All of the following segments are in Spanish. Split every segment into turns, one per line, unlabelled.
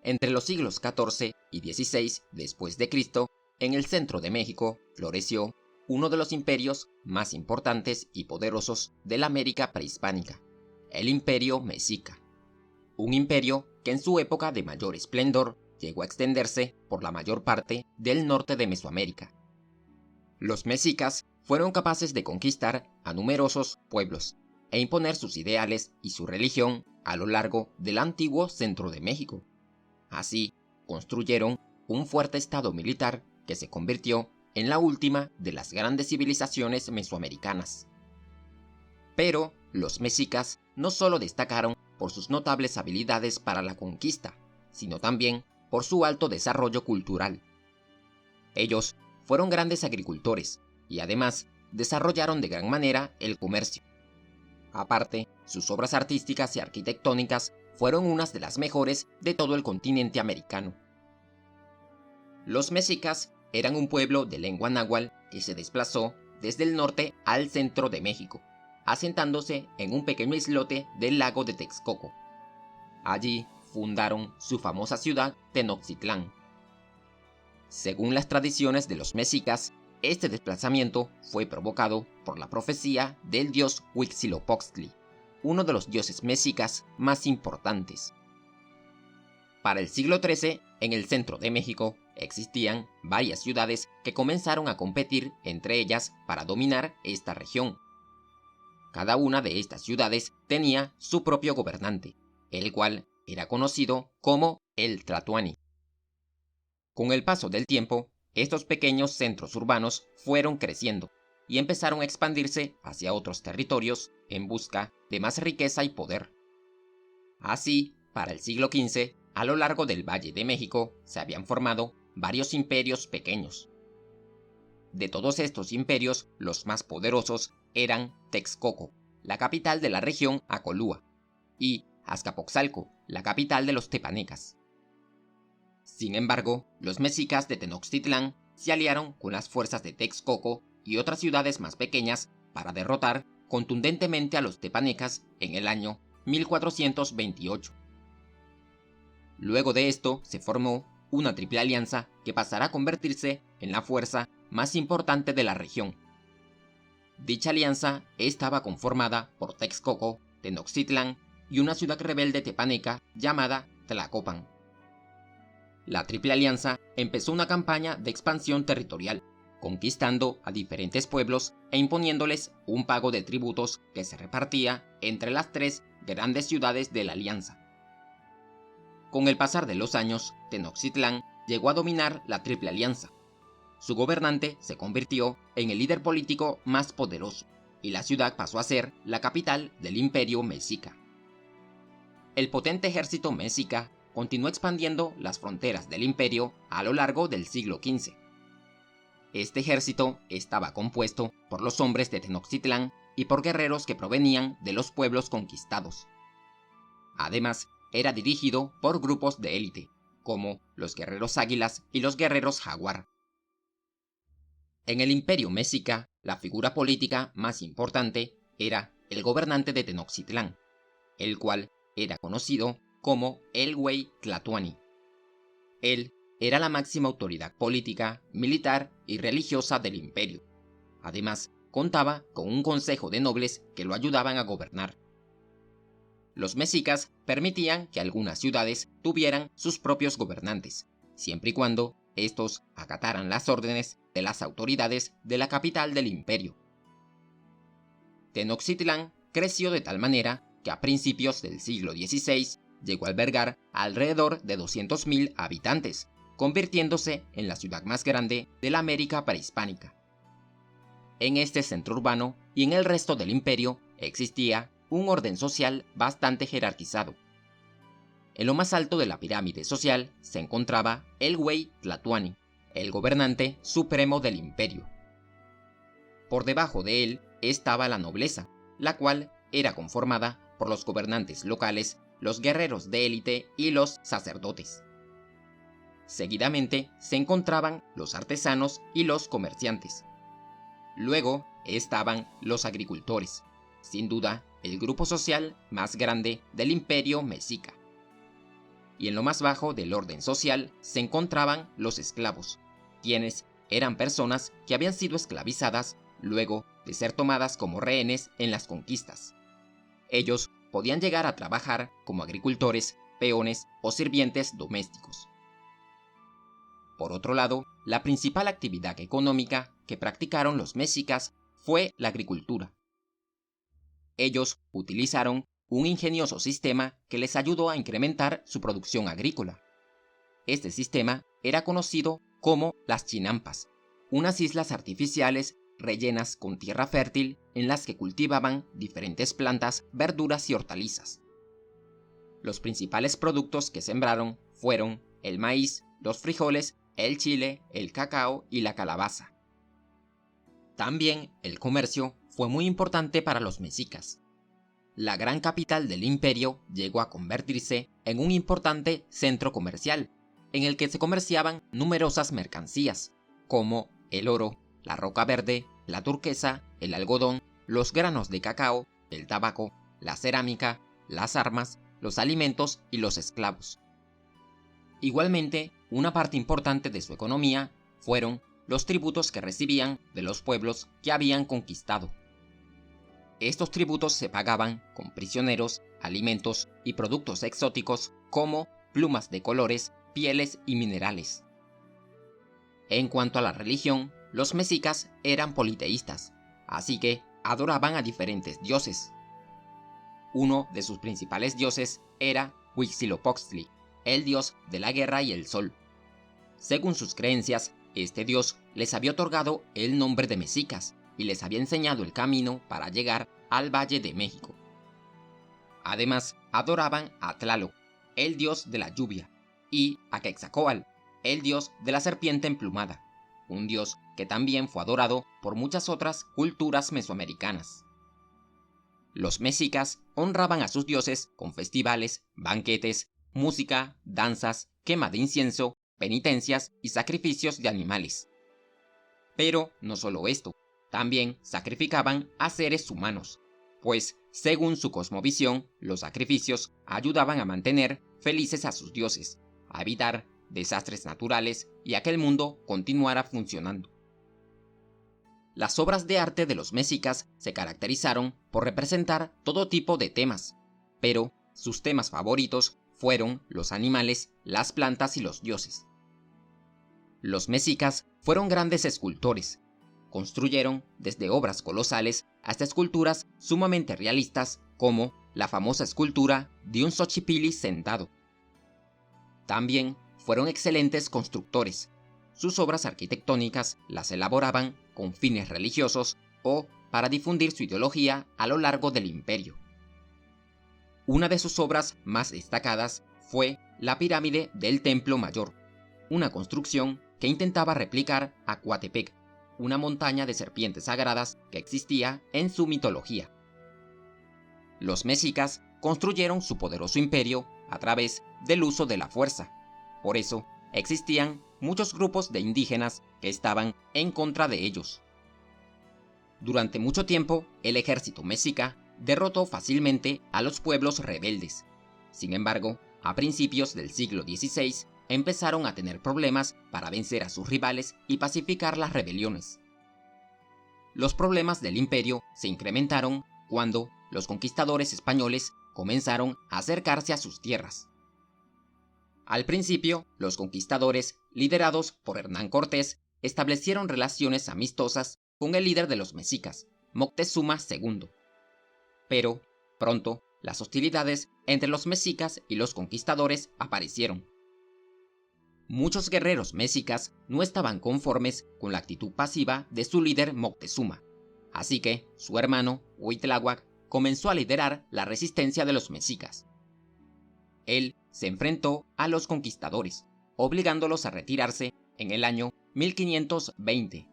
Entre los siglos XIV y XVI después de Cristo, en el centro de México floreció uno de los imperios más importantes y poderosos de la América prehispánica, el Imperio Mexica. Un imperio que en su época de mayor esplendor llegó a extenderse por la mayor parte del norte de Mesoamérica. Los mexicas fueron capaces de conquistar a numerosos pueblos e imponer sus ideales y su religión a lo largo del antiguo centro de México. Así, construyeron un fuerte estado militar que se convirtió en la última de las grandes civilizaciones mesoamericanas. Pero los mexicas no solo destacaron por sus notables habilidades para la conquista, sino también por su alto desarrollo cultural. Ellos fueron grandes agricultores y además desarrollaron de gran manera el comercio. Aparte, sus obras artísticas y arquitectónicas fueron unas de las mejores de todo el continente americano. Los mexicas eran un pueblo de lengua náhuatl que se desplazó desde el norte al centro de México, asentándose en un pequeño islote del lago de Texcoco. Allí fundaron su famosa ciudad Tenochtitlán. Según las tradiciones de los mexicas, este desplazamiento fue provocado por la profecía del dios Huitzilopochtli, uno de los dioses mexicas más importantes. Para el siglo XIII, en el centro de México, existían varias ciudades que comenzaron a competir entre ellas para dominar esta región. Cada una de estas ciudades tenía su propio gobernante, el cual era conocido como el Tlatoani. Con el paso del tiempo, estos pequeños centros urbanos fueron creciendo y empezaron a expandirse hacia otros territorios en busca de más riqueza y poder. Así, para el siglo XV, a lo largo del Valle de México se habían formado varios imperios pequeños. De todos estos imperios, los más poderosos eran Texcoco, la capital de la región Acolúa, y Azcapotzalco, la capital de los tepanecas. Sin embargo, los mexicas de Tenochtitlán se aliaron con las fuerzas de Texcoco y otras ciudades más pequeñas para derrotar contundentemente a los tepanecas en el año 1428. Luego de esto se formó una triple alianza que pasará a convertirse en la fuerza más importante de la región. Dicha alianza estaba conformada por Texcoco, Tenochtitlán y una ciudad rebelde tepaneca llamada Tlacopan. La Triple Alianza empezó una campaña de expansión territorial, conquistando a diferentes pueblos e imponiéndoles un pago de tributos que se repartía entre las tres grandes ciudades de la alianza. Con el pasar de los años, Tenochtitlán llegó a dominar la Triple Alianza. Su gobernante se convirtió en el líder político más poderoso, y la ciudad pasó a ser la capital del Imperio Mexica. El potente ejército mexica continuó expandiendo las fronteras del imperio a lo largo del siglo XV. Este ejército estaba compuesto por los hombres de Tenochtitlán y por guerreros que provenían de los pueblos conquistados. Además, era dirigido por grupos de élite, como los guerreros águilas y los guerreros jaguar. En el imperio mexica, la figura política más importante era el gobernante de Tenochtitlán, el cual era conocido como el Güey Tlatoani. Él era la máxima autoridad política, militar y religiosa del imperio. Además, contaba con un consejo de nobles que lo ayudaban a gobernar. Los mexicas permitían que algunas ciudades tuvieran sus propios gobernantes, siempre y cuando estos acataran las órdenes de las autoridades de la capital del imperio. Tenochtitlán creció de tal manera que a principios del siglo XVI llegó a albergar alrededor de 200,000 habitantes, convirtiéndose en la ciudad más grande de la América prehispánica. En este centro urbano y en el resto del imperio existía un orden social bastante jerarquizado. En lo más alto de la pirámide social se encontraba el Güey Tlatoani, el gobernante supremo del imperio. Por debajo de él estaba la nobleza, la cual era conformada por los gobernantes locales, los guerreros de élite y los sacerdotes. Seguidamente se encontraban los artesanos y los comerciantes. Luego estaban los agricultores, sin duda el grupo social más grande del imperio mexica. y en lo más bajo del orden social se encontraban los esclavos, quienes eran personas que habían sido esclavizadas luego de ser tomadas como rehenes en las conquistas. Ellos podían llegar a trabajar como agricultores, peones o sirvientes domésticos. Por otro lado, la principal actividad económica que practicaron los mexicas fue la agricultura. Ellos utilizaron un ingenioso sistema que les ayudó a incrementar su producción agrícola. Este sistema era conocido como las chinampas, unas islas artificiales rellenas con tierra fértil en las que cultivaban diferentes plantas, verduras y hortalizas. Los principales productos que sembraron fueron el maíz, los frijoles, el chile, el cacao y la calabaza. También el comercio fue muy importante para los mexicas. La gran capital del imperio llegó a convertirse en un importante centro comercial, en el que se comerciaban numerosas mercancías, como el oro, la roca verde, la turquesa, el algodón, los granos de cacao, el tabaco, la cerámica, las armas, los alimentos y los esclavos. Igualmente, una parte importante de su economía fueron los tributos que recibían de los pueblos que habían conquistado. Estos tributos se pagaban con prisioneros, alimentos y productos exóticos como plumas de colores, pieles y minerales. En cuanto a la religión, los mexicas eran politeístas, así que adoraban a diferentes dioses. Uno de sus principales dioses era Huitzilopochtli, el dios de la guerra y el sol. Según sus creencias, este dios les había otorgado el nombre de mexicas y les había enseñado el camino para llegar al Valle de México. Además, adoraban a Tlaloc, el dios de la lluvia, y a Quetzalcóatl, el dios de la serpiente emplumada, un dios que también fue adorado por muchas otras culturas mesoamericanas. Los mexicas honraban a sus dioses con festivales, banquetes, música, danzas, quema de incienso, penitencias y sacrificios de animales. Pero no solo esto, también sacrificaban a seres humanos, pues, según su cosmovisión, los sacrificios ayudaban a mantener felices a sus dioses, a evitar desastres naturales y a que el mundo continuara funcionando. Las obras de arte de los mexicas se caracterizaron por representar todo tipo de temas, pero sus temas favoritos fueron los animales, las plantas y los dioses. Los mexicas fueron grandes escultores. Construyeron desde obras colosales hasta esculturas sumamente realistas como la famosa escultura de un Xochipilli sentado. También fueron excelentes constructores. Sus obras arquitectónicas las elaboraban con fines religiosos o para difundir su ideología a lo largo del imperio. Una de sus obras más destacadas fue la pirámide del Templo Mayor, una construcción que intentaba replicar a Coatepec, una montaña de serpientes sagradas que existía en su mitología. Los mexicas construyeron su poderoso imperio a través del uso de la fuerza. Por eso, existían muchos grupos de indígenas que estaban en contra de ellos. Durante mucho tiempo, el ejército mexica derrotó fácilmente a los pueblos rebeldes. Sin embargo, a principios del siglo XVI, empezaron a tener problemas para vencer a sus rivales y pacificar las rebeliones. Los problemas del imperio se incrementaron cuando los conquistadores españoles comenzaron a acercarse a sus tierras. Al principio, los conquistadores, liderados por Hernán Cortés, establecieron relaciones amistosas con el líder de los mexicas, Moctezuma II. Pero, pronto, las hostilidades entre los mexicas y los conquistadores aparecieron. Muchos guerreros mexicas no estaban conformes con la actitud pasiva de su líder Moctezuma, así que su hermano, Huitláhuac, comenzó a liderar la resistencia de los mexicas. Él se enfrentó a los conquistadores, obligándolos a retirarse en el año 1520.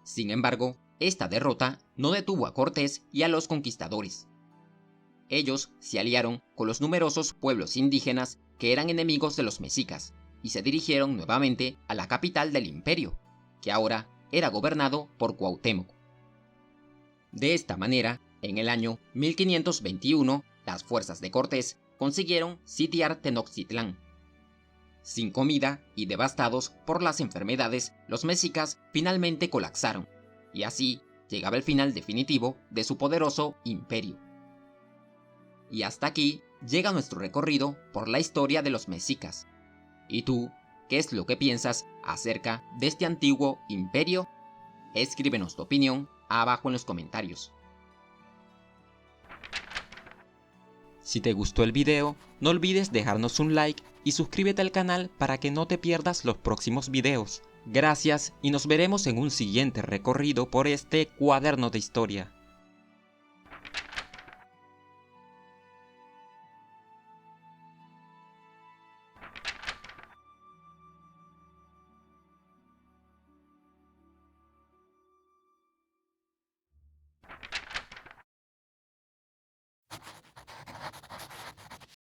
Sin embargo, esta derrota no detuvo a Cortés y a los conquistadores. Ellos se aliaron con los numerosos pueblos indígenas que eran enemigos de los mexicas y se dirigieron nuevamente a la capital del imperio, que ahora era gobernado por Cuauhtémoc. De esta manera, en el año 1521, las fuerzas de Cortés consiguieron sitiar Tenochtitlán. Sin comida y devastados por las enfermedades, los mexicas finalmente colapsaron, y así llegaba el final definitivo de su poderoso imperio. Y hasta aquí llega nuestro recorrido por la historia de los mexicas. ¿Y tú, qué es lo que piensas acerca de este antiguo imperio? Escríbenos tu opinión abajo en los comentarios. Si te gustó el video, no olvides dejarnos un like y suscríbete al canal para que no te pierdas los próximos videos. Gracias y nos veremos en un siguiente recorrido por este cuaderno de historia.